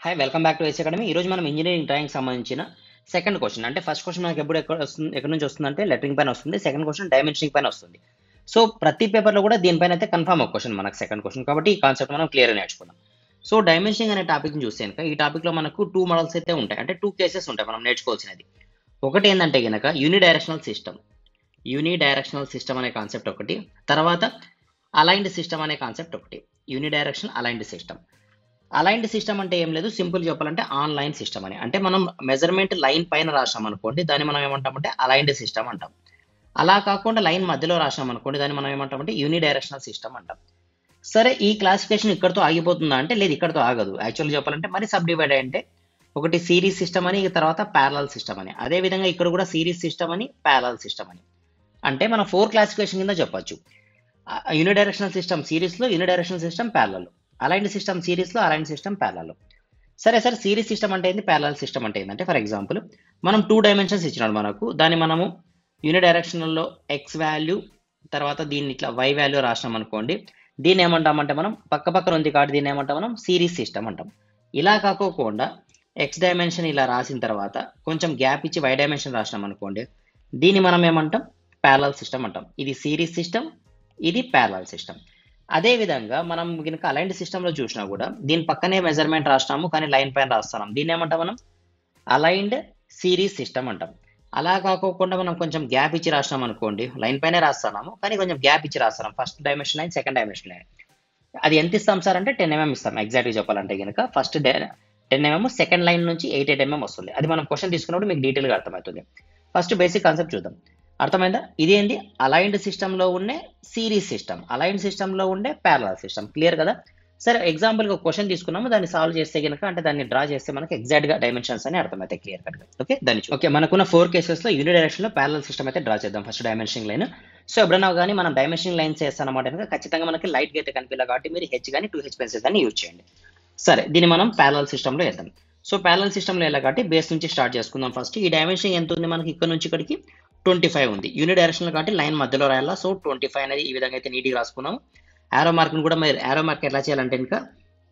Hi welcome back to S academy. ఈరోజు మనం engineering drawing సంబంధించిన సెకండ్ క్వశ్చన్ అంటే ఫస్ట్ క్వశ్చన్ మనకి ఎక్కడి నుంచి వస్తుందంటే లెటరింగ్ పైన వస్తుంది. సెకండ్ క్వశ్చన్ డైమెన్షనింగ్ పైన వస్తుంది. సో ప్రతి పేపర్లో కూడా దీనిపైన అయితే కన్ఫర్మ్ ఒక క్వశ్చన్ మనకు సెకండ్ క్వశ్చన్ కాబట్టి ఈ కాన్సెప్ట్ మనం క్లియర్గా నేర్చుకుందాం. సో డైమెన్షనింగ్ అనే టాపిక్ చూస్తే కనుక ఈ టాపిక్లో మనకు 2 మోడల్స్ అయితే ఉంటాయి, అంటే 2 కేసెస్ ఉంటాయి మనం నేర్చుకోవాల్సినది. ఒకటి ఏంటంటే కనుక యూనిడైరెక్షనల్ సిస్టమ్ అనే కాన్సెప్ట్ ఒకటి, తర్వాత అలైన్డ్ సిస్టమ్ అనే కాన్సెప్ట్ ఒకటి. యూనిడైరెక్షన్ అలైన్డ్ సిస్టమ్ అంటే ఏం లేదు, సింపుల్ చెప్పాలంటే ఆన్లైన్ సిస్టమ్ అని. అంటే మనం మెజర్మెంట్ లైన్ పైన రాసాం అనుకోండి, దాన్ని మనం ఏమంటామంటే అలైన్డ్ సిస్టమ్ అంటాం. అలా కాకుండా లైన్ మధ్యలో రాసాం అనుకోండి, దాన్ని మనం ఏమంటామంటే యూనిడైరెక్షనల్ సిస్టమ్ అంటాం. సరే, ఈ క్లాసిఫికేషన్ ఇక్కడతో ఆగిపోతుందా అంటే లేదు, ఇక్కడతో ఆగదు. యాక్చువల్గా చెప్పాలంటే మరి సబ్ డివైడ్ అంటే ఒకటి సిరీస్ సిస్టమ్ అని, తర్వాత ప్యారలల్ సిస్టమ్ అని. అదే విధంగా ఇక్కడ కూడా సిరీస్ సిస్టమ్ అని, ప్యారలల్ సిస్టమ్ అని. అంటే మనం 4 క్లాసిఫికేషన్ కింద చెప్పొచ్చు. యూనిడైరెక్షనల్ సిస్టమ్ సిరీస్లో, unidirectional system parallel, aligned system సిరీస్లో, అలైన్డ్ సిస్టమ్ ప్యారలల్. సరే సిరీస్ సిస్టమ్ అంటే ఏంటి, ప్యారలల్ సిస్టమ్ అంటే ఏంటంటే ఫర్ ఎగ్జాంపుల్ మనం 2 డైమెన్షన్స్ ఇచ్చినాడు మనకు, దాన్ని మనము యూనిడైరెక్షనల్లో ఎక్స్ వాల్యూ, తర్వాత దీన్ని ఇట్లా వై వాల్యూ రాసినాం అనుకోండి, దీన్ని ఏమంటామంటే మనం పక్కన ఉంది కాబట్టి దీన్ని ఏమంటాం మనం సిరీస్ సిస్టమ్ అంటాం. ఇలా కాకోకుండా ఎక్స్ డైమెన్షన్ ఇలా రాసిన తర్వాత కొంచెం గ్యాప్ ఇచ్చి వై డైమెన్షన్ రాసినాం అనుకోండి, దీన్ని మనం ఏమంటాం ప్యారలల్ సిస్టమ్ అంటాం. ఇది సిరీస్ సిస్టమ్, ఇది ప్యారలల్ సిస్టమ్. అదే విధంగా మనం కనుక అలైన్డ్ సిస్టంలో చూసినా కూడా దీని పక్కనే మెజర్మెంట్ రాసినాము కానీ లైన్ పైన రాస్తున్నాం, దీన్ని ఏమంటాం మనం అలైన్డ్ సిరీస్ సిస్టమ్ అంటాం. అలా కాకోకుండా మనం కొంచెం గ్యాప్ ఇచ్చి రాసినాం అనుకోండి, లైన్ పైనే రాస్తున్నాము కానీ కొంచెం గ్యాప్ ఇచ్చి రాస్తున్నాం, first dimension line, second dimension line. అది ఎంత ఇస్తాం సార్ అంటే 10 mm ఇస్తాం. ఎగ్జాక్ట్గా చెప్పాలంటే కనుక ఫస్ట్ 10 mm, సెకండ్ లైన్ నుంచి 8 mm వస్తుంది. అది మనం క్వశ్చన్ తీసుకున్నప్పుడు మీకు డీటెయిల్గా అర్థమవుతుంది. ఫస్ట్ బేసిక్ కాన్సెప్ట్ చూద్దాం. అర్థమైందా? ఇదేంటి అలైన్డ్ సిస్టంలో ఉండే సిరీస్ సిస్టమ్, అలైన్డ్ సిస్టంలో ఉండే ప్యారలల్ సిస్టమ్. క్లియర్ కదా? సరే, ఎగ్జాంపుల్గా క్వశ్చన్ తీసుకున్నాము, దాన్ని సాల్వ్ చేస్తే కనుక అంటే దాన్ని డ్రా చేస్తే మనకి ఎగ్జాక్ట్గా డైమెన్షన్స్ అని అర్థమవుతాయి క్లియర్ కట్గా. ఓకే, ఓకే, మనకున్న 4 కేసెస్లో యూనిడైరెక్షన్లో ప్యారలల్ సిస్టమ్ అయితే డ్రా చేద్దాం. First dimensioning line. సో ఎప్పుడైనా కానీ మనం డైమెన్షనింగ్ లైన్స్ చేస్తానమాట కనుక ఖచ్చితంగా మనకి లైట్గా అయితే కనిపించాలి కాబట్టి మీరు హెచ్ కానీ 2H పెన్సిల్స్ కానీ యూజ్ చేయండి. సరే, దీన్ని మనం ప్యారలల్ సిస్టంలో వేద్దాం. సో ప్యారలల్ సిస్టంలో ఎలా కాబట్టి బేస్ నుంచి స్టార్ట్ చేసుకుందాం. ఫస్ట్ ఈ డైమెన్షన్ ఎంత ఉంది మనకి, ఇక్కడ నుంచి ఇక్కడికి 25 ఉంది. యూనిడైరెక్షనల్ కాబట్టి లైన్ మధ్యలో రాయాలా. సో 25 అనేది ఈ విధంగా అయితే నీట్గా రాసుకున్నాం. యారో మార్క్ని కూడా మీరు యారో మార్క్ ఎలా చేయాలంటే ఇంకా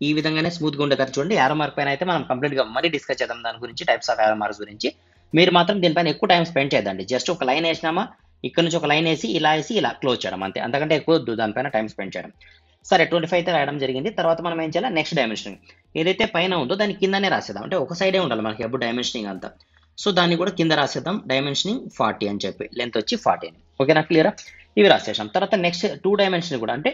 ఈ విధంగానే స్మూత్గా ఉండేది చూడండి. యారో మార్క్ పైన అయితే మనం కంప్లీట్గా మరీ డిస్కస్ చేద్దాం దాని గురించి, టైప్స్ ఆఫ్ యారో మార్క్స్ గురించి. మీరు మాత్రం దీనిపైన ఎక్కువ టైం స్పెండ్ చేద్దండి. జస్ట్ ఒక లైన్ వేసినామా, ఇక్కడ నుంచి ఒక లైన్ వేసి ఇలా క్లోజ్ చేయడం అంతే, అంతకంటే ఎక్కువ వద్దు దానిపైన టైం స్పెండ్ చేయడం. సరే, 25 అయితే రాయడం జరిగింది. తర్వాత మనం ఏం చేయాలి, నెక్స్ట్ డైమెన్షన్ ఏదైతే పైన ఉందో దాని కిందనే రాసేద్దాం. అంటే ఒక సైడే ఉండాలి మనకి ఎప్పుడు డైమెన్షనింగ్ అంతా. సో దాన్ని కూడా కింద రాసేద్దాం, డైమెన్షనింగ్ 40 అని చెప్పి, లెంత్ వచ్చి 40 అని. ఓకేనా, క్లియరా? ఇవి రాసేసాం. తర్వాత నెక్స్ట్ 2 డైమెన్షన్ కూడా, అంటే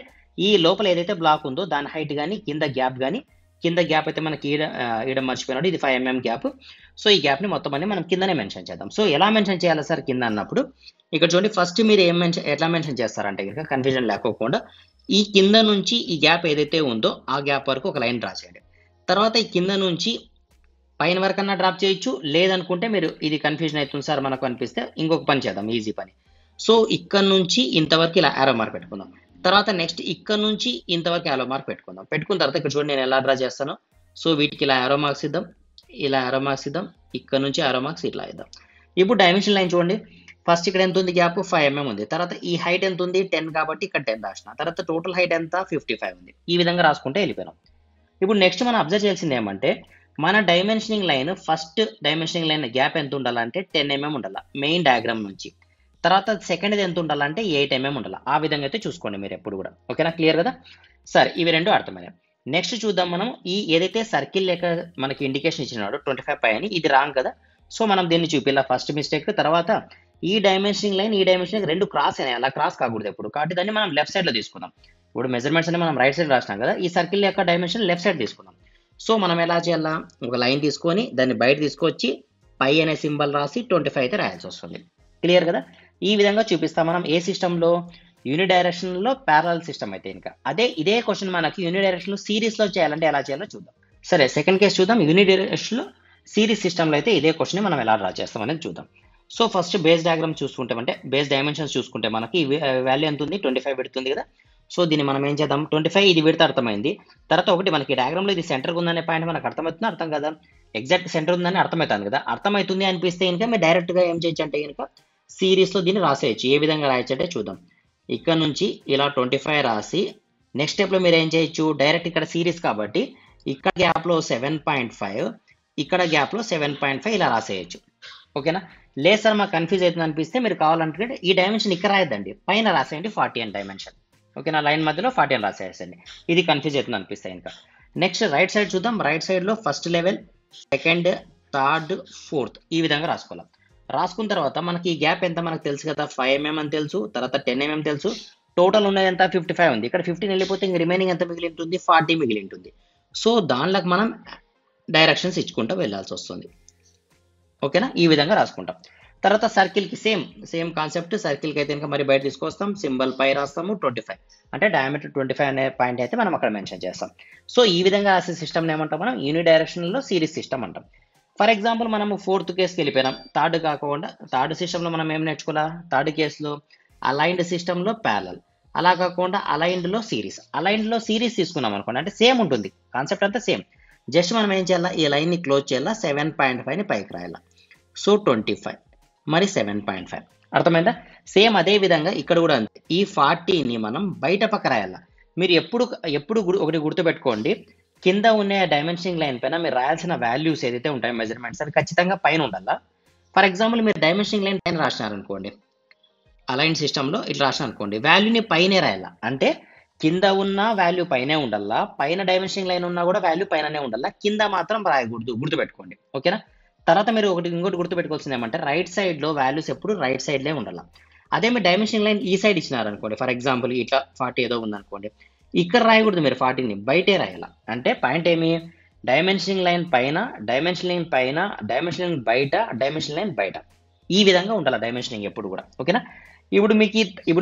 ఈ లోపల ఏదైతే బ్లాక్ ఉందో దాని హైట్ కానీ కింద గ్యాప్ అయితే మనకి ఈడ మర్చిపోయినాడు, ఇది 5 mm గ్యాప్. సో ఈ గ్యాప్ని మొత్తం అన్ని మనం కిందనే మెన్షన్ చేద్దాం. సో ఎలా మెన్షన్ చేయాలి సార్ కింద అన్నప్పుడు, ఇక్కడ చూడండి ఫస్ట్ మీరు ఎట్లా మెన్షన్ చేస్తారంటే కనుక కన్ఫ్యూజన్ లేకోకుండా ఈ కింద నుంచి ఈ గ్యాప్ ఏదైతే ఉందో ఆ గ్యాప్ వరకు ఒక లైన్ డ్రా చేయండి. తర్వాత ఈ కింద నుంచి పైన వరకన్నా డ్రాప్ చేయొచ్చు, లేదనుకుంటే మీరు ఇది కన్ఫ్యూజన్ అవుతుంది సార్ మనకు అనిపిస్తే ఇంకొక పని చేద్దాం, ఈజీ పని. సో ఇక్కడ నుంచి ఇంతవరకు ఇలా యారో మార్క్ పెట్టుకుందాం. తర్వాత నెక్స్ట్ ఇక్కడ నుంచి ఇంతవరకు యారో మార్క్ పెట్టుకున్న తర్వాత ఇక్కడ చూడండి నేను ఎలా డ్రా చేస్తాను. సో వీటికి ఇలా యారో మార్క్స్ ఇద్దాం, ఇక్కడ నుంచి యారో మార్క్స్ ఇట్లా ఇద్దాం. ఇప్పుడు డైమెన్షన్ లైన్ చూడండి, ఫస్ట్ ఇక్కడ ఎంత ఉంది గ్యాప్, 5 mm ఉంది. తర్వాత ఈ హైట్ ఎంత ఉంది, 10 కాబట్టి ఇక్కడ 10 రాసిన. తర్వాత టోటల్ హైట్ ఎంత, 55 ఉంది. ఈ విధంగా రాసుకుంటే వెళ్ళిపోయినాం. ఇప్పుడు నెక్స్ట్ మనం అబ్జర్వ్ చేయాల్సింది ఏమంటే మన dimensioning line, first dimensioning line gap ఎంత ఉండాలంటే 10 mm ఉండాలి మెయిన్ డయాగ్రామ్ నుంచి. తర్వాత సెకండ్ ఎంత ఉండాలంటే 8 mm ఉండాలి. ఆ విధంగా అయితే చూసుకోండి మీరు ఎప్పుడు కూడా. ఓకేనా, క్లియర్ కదా? సరే, ఇవి రెండు అర్థమైనవి. నెక్స్ట్ చూద్దాం మనం ఈ ఏదైతే సర్కిల్ లేక మనకి ఇండికేషన్ ఇచ్చినాడో 25 పై అని, ఇది రాంగ్ కదా. సో మనం దీన్ని చూపిలా, ఫస్ట్ మిస్టేక్. తర్వాత ఈ డైమెన్షనింగ్ లైన్ రెండు క్రాస్ అయినాయి, అలా క్రాస్ కాకూడదు ఎప్పుడు, కాబట్టి దాన్ని మనం లెఫ్ట్ సైడ్లో తీసుకుందాం. ఇప్పుడు మెజర్మెంట్స్ అని మనం రైట్ సైడ్ రాసినాం కదా, ఈ సర్కిల్ యొక్క డైమెన్షన్ లెఫ్ట్ సైడ్ తీసుకుందాం. సో మనం ఎలా చేయాలా, ఒక లైన్ తీసుకొని దాన్ని బయట తీసుకొచ్చి పై అనే సింబల్ రాసి 25 అయితే రాయాల్సి వస్తుంది. క్లియర్ కదా? ఈ విధంగా చూపిస్తాం మనం ఏ సిస్టంలో, యూనిడైరెక్షన్లో ప్యారలల్ సిస్టమ్ అయితే ఇంకా. ఇదే క్వశ్చన్ మనకి యూనిడైరెక్షన్లో సిరీస్లో చేయాలంటే ఎలా చేయాలో చూద్దాం. సరే, సెకండ్ కేసు చూద్దాం. యూనిడైరెక్షన్లో సిరీస్ సిస్టంలో అయితే ఇదే క్వశ్చన్ మనం ఎలా డ్రా చేస్తాం అనేది చూద్దాం. సో ఫస్ట్ బేస్ డయాగ్రామ్ చూసుకుంటే, అంటే బేస్ డైమెన్షన్స్ చూసుకుంటే మనకి వాల్యూ ఎంత ఉంది, 25 పెడుతుంది కదా. సో దీన్ని మనం ఏం చేద్దాం, 25 ఇది విడత అర్థమైంది. తర్వాత ఒకటి మనకి డయాగ్రామ్లో ఇది సెంటర్గా ఉందనే పాయింట్ మనకు అర్థమవుతుంది, అర్థం కదా, ఎగ్జాక్ట్ సెంటర్ ఉందని అర్థమవుతుంది కదా. అర్థమవుతుంది అనిపిస్తే కనుక మీరు డైరెక్ట్గా ఏం చేయొచ్చు అంటే కనుక సిరీస్లో దీన్ని రాసేయచ్చు. ఏ విధంగా రాయొచ్చు అంటే చూద్దాం. ఇక్కడ నుంచి ఇలా 25 రాసి నెక్స్ట్ స్టెప్లో మీరు ఏం చేయొచ్చు, డైరెక్ట్ ఇక్కడ సిరీస్ కాబట్టి ఇక్కడ గ్యాప్లో 7.5, ఇక్కడ గ్యాప్లో 7.5 ఇలా రాసేయచ్చు. ఓకేనా? లేదు సార్ మాకు కన్ఫ్యూజ్ అవుతుంది అనిపిస్తే మీరు కావాలంటే ఈ డైమెన్షన్ ఇక్కడ రాయద్దండి, పైన రాసేయండి 40 అని డైమెన్షన్. ఓకేనా? లైన్ మధ్యలో 40 అని రాసేయండి. ఇది కన్ఫ్యూజ్ అవుతుంది అనిపిస్తే ఇంకా. నెక్స్ట్ రైట్ సైడ్ చూద్దాం. రైట్ సైడ్లో first level, second, third, fourth ఈ విధంగా రాసుకోవాలి. రాసుకున్న తర్వాత మనకి ఈ గ్యాప్ ఎంత మనకు తెలుసు కదా, 5 mm అని తెలుసు, తర్వాత 10 mm తెలుసు, టోటల్ ఉన్నది ఎంత 55 ఉంది. ఇక్కడ 15 వెళ్ళిపోతే ఇంక రిమైనింగ్ ఎంత మిగిలి ఉంటుంది, 40 మిగిలి ఉంటుంది. సో దానిలోకి మనం డైరెక్షన్స్ ఇచ్చుకుంటూ వెళ్ళాల్సి వస్తుంది. ఓకేనా? ఈ విధంగా రాసుకుంటాం. తర్వాత సర్కిల్కి సేమ్ కాన్సెప్ట్. సర్కిల్కి అయితే ఇంకా మరి బయట తీసుకొస్తాం, సింబల్ పై రాస్తాము 25, అంటే డయామీటర్ 25 అనే పాయింట్ అయితే మనం అక్కడ మెన్షన్ చేస్తాం. సో ఈ విధంగా రాసే సిస్టమ్ ఏమంటాం మనం, యూనిడైరెక్షనల్లో సిరీస్ సిస్టమ్ అంటాం. ఫర్ ఎగ్జాంపుల్ మనము 4th కేసుకి వెళ్ళిపోయినాం. థర్డ్ కాకుండా థర్డ్ సిస్టంలో మనం ఏం నేర్చుకోవాలా, థర్డ్ కేసులో అలైన్డ్ సిస్టంలో ప్యారలల్, అలా కాకుండా అలైన్డ్లో సిరీస్. అలైన్డ్లో సిరీస్ తీసుకున్నాం అనుకోండి, అంటే సేమ్ ఉంటుంది కాన్సెప్ట్ అంతా సేమ్. జస్ట్ మనం ఏం చేయాలా, ఈ లైన్ని క్లోజ్ చేయాలా, 7.5ని పైకి రాయాలా. సో 25 మరి 7.5, అర్థమైందా? సేమ్ అదే విధంగా ఇక్కడ కూడా అంతే. ఈ 40ని మనం బయట పక్క రాయాలా. మీరు ఎప్పుడు ఒకటి గుర్తుపెట్టుకోండి, కింద ఉన్న డైమెన్షనింగ్ లైన్ పైన మీరు రాయాల్సిన వాల్యూస్ ఏదైతే ఉంటాయో మెజర్మెంట్స్ అవి ఖచ్చితంగా పైన ఉండాలా. ఫర్ ఎగ్జాంపుల్ మీరు డైమెన్షనింగ్ లైన్ పైన రాసినారనుకోండి, అలైన్ సిస్టంలో ఇట్లా రాసిన అనుకోండి, వాల్యూని పైనే రాయాలా. అంటే కింద ఉన్న వాల్యూ పైనే ఉండాలా, పైన డైమెన్షనింగ్ లైన్ ఉన్నా కూడా వాల్యూ పైననే ఉండాలా, కింద మాత్రం రాయకూడదు, గుర్తుపెట్టుకోండి. ఓకేనా? తర్వాత మీరు ఇంకోటి గుర్తుపెట్టుకోవాల్సింది ఏమంటే, రైట్ సైడ్లో వాల్యూస్ ఎప్పుడు రైట్ సైడ్లే ఉండాలి. అదే మీరు డైమెన్షనింగ్ లైన్ ఈ సైడ్ ఇచ్చినారనుకోండి, ఫర్ ఎగ్జాంపుల్ ఇట్లా 40 ఏదో ఉందనుకోండి, ఇక్కడ రాయకూడదు, మీరు 40ని బయటే రాయాలి. అంటే పాయింట్ ఏమి, డైమెన్షనింగ్ లైన్ పైన, డైమెన్షన్ లైన్ పైన, డైమెన్షన్ లైన్ బయట, డైమెన్షన్ లైన్ బయట, ఈ విధంగా ఉండాలి డైమెన్షనింగ్ ఎప్పుడు కూడా. ఓకేనా? ఇప్పుడు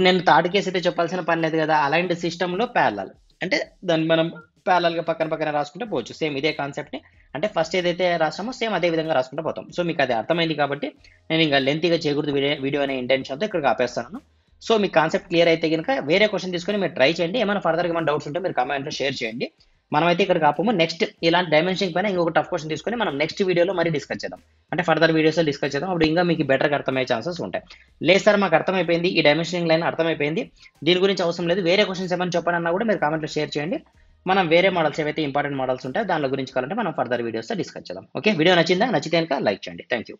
నేను థర్డ్ కేసు అయితే చెప్పాల్సిన పని లేదు కదా. అలైన్డ్ సిస్టంలో ప్యారలల్ అంటే దాన్ని మనం ప్యారలల్గా పక్కన రాసుకుంటే పోవచ్చు. సేమ్ ఇదే కాన్సెప్ట్ని, అంటే ఫస్ట్ ఏదైతే రాసామో సేమ్ అదే విధంగా రాసుకుంటూ పోతాం. సో మీకు అది అర్థమైంది కాబట్టి నేను ఇంకా లెంతీగా చేయకూడదు వీడియో అనే ఇంటెన్షన్తో ఇక్కడికి ఆపేస్తాను. సో మీ కాన్సెప్ట్ క్లియర్ అయితే కనుక వేరే క్వశ్చన్ తీసుకొని మీరు ట్రై చేయండి. ఏమైనా ఫర్దర్గా ఏమైనా డౌట్స్ ఉంటే మీరు కామెంట్లో షేర్ చేయండి. మనమైతే ఇక్కడికి ఆపము. నెక్స్ట్ ఇలాంటి డైమెన్షనింగ్ పైన ఇంకొక టఫ్ క్వశ్చన్ తీసుకొని మనం నెక్స్ట్ వీడియోలో మరీ డిస్కస్ చేద్దాం. అంటే ఫర్దర్ వీడియోస్లో డిస్కస్ చేద్దాం. అప్పుడు ఇంకా మీకు బెటర్గా అర్థమయ్యే ఛాన్సెస్ ఉంటాయి. లేదు సార్ మాకు అర్థమైపోయింది, ఈ డైమెన్షనింగ్ లైన్ అర్థమైపోయింది, దీని గురించి అవసరం లేదు, వేరే క్వశ్చన్స్ ఏమైనా చెప్పాలన్నా కూడా మీరు కామెంట్లో షేర్ చేయండి. మనం వేరే మోడల్స్ ఏవైతే ఇంపార్టెంట్ మోడల్స్ ఉంటాయో దాని గురించి కావాలంటే మనం ఫర్దర్ వీడియోస్తో డిస్కస్ చేద్దాం. ఓకే, వీడియో నచ్చిందా? నచ్చితే కనుక లైక్ చేయండి. Thank you.